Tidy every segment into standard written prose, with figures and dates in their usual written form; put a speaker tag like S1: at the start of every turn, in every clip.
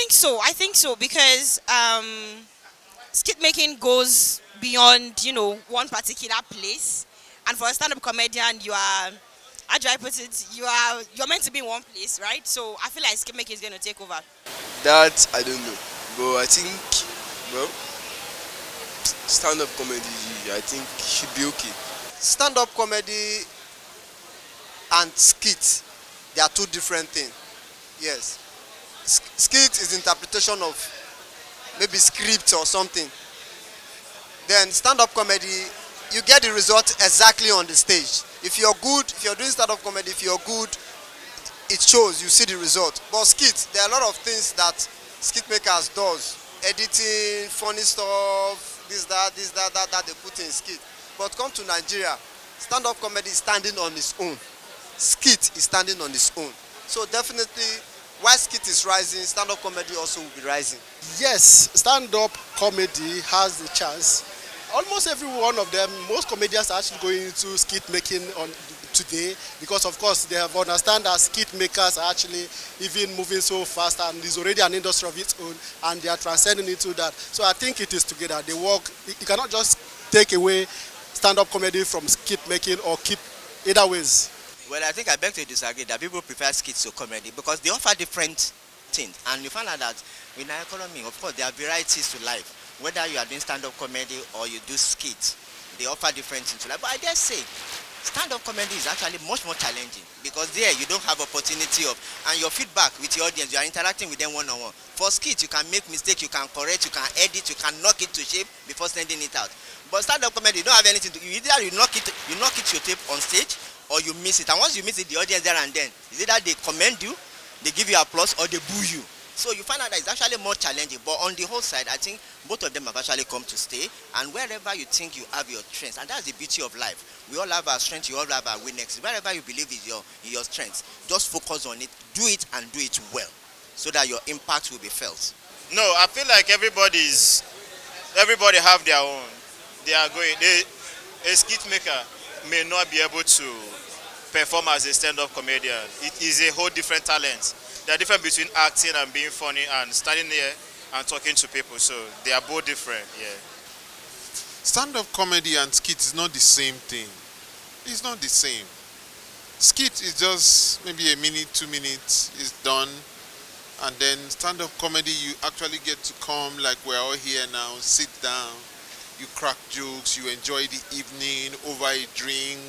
S1: think so because skit making goes beyond one particular place, and for a stand-up comedian, you are, how do I put it? You're meant to be in one place, right? So I feel like skit making is going to take over.
S2: That I don't know, but I think, well, stand-up comedy, I think should be okay.
S3: Stand-up comedy and skit, they are two different things. Yes. Skit is interpretation of maybe script or something. Then stand-up comedy, you get the result exactly on the stage. If you're good, if you're doing stand-up comedy, if you're good, it shows, you see the result. But skit, there are a lot of things that skit makers does. Editing, funny stuff, this, that they put in skit. But come to Nigeria, stand-up comedy is standing on its own. Skit is standing on its own. So definitely, while skit is rising, stand-up comedy also will be rising.
S4: Yes, stand-up comedy has the chance. Almost every one of them, most comedians are actually going into skit making on today because, of course, they have understand that skit makers are actually even moving so fast and is already an industry of its own, and they are transcending into that. So I think it is together. They work. You cannot just take away stand-up comedy from skit making or keep either ways.
S5: Well, I think I beg to disagree that people prefer skits to comedy because they offer different things. And you find out that in our economy, of course, there are varieties to life. Whether you are doing stand-up comedy or you do skits, they offer different things to life. But I dare say, stand-up comedy is actually much more challenging because there you don't have opportunity of, and your feedback with your audience, you are interacting with them one-on-one. For skits, you can make mistakes, you can correct, you can edit, you can knock it to shape before sending it out. But stand-up comedy, you don't have anything to, either you knock it your tape on stage, or you miss it. And once you miss it, the audience there and then, is either they commend you, they give you applause, or they boo you. So you find out that it's actually more challenging. But on the whole side, I think both of them have actually come to stay. And wherever you think you have your strengths, and that's the beauty of life. We all have our strengths, you all have our weaknesses. Wherever you believe is your strengths, just focus on it, do it, and do it well, so that your impact will be felt.
S6: No, I feel like everybody have their own. They are going. A skit maker may not be able to perform as a stand-up comedian. It is a whole different talent. There are difference between acting and being funny and standing there and talking to people. So they are both different. Yeah.
S7: Stand-up comedy and skit is not the same thing. It's not the same. Skit is just maybe a minute, 2 minutes, it's done. And then stand-up comedy, you actually get to come like we're all here now, sit down, you crack jokes, you enjoy the evening over a drink.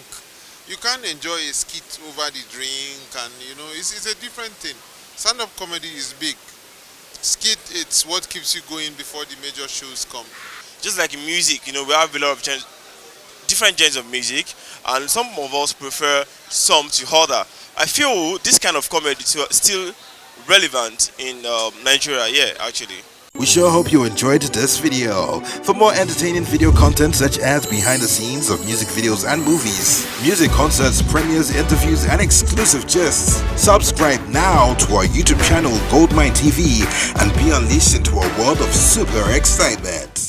S7: You can't enjoy a skit over the drink, and it's a different thing. Stand-up comedy is big. Skit, it's what keeps you going before the major shows come.
S8: Just like in music, we have a lot of different genres of music, and some of us prefer some to other. I feel this kind of comedy is still relevant in Nigeria, yeah, actually.
S9: We sure hope you enjoyed this video. For more entertaining video content such as behind the scenes of music videos and movies, music concerts, premieres, interviews, and exclusive gists, subscribe now to our YouTube channel GoldmyneTV and be unleashed into a world of super excitement.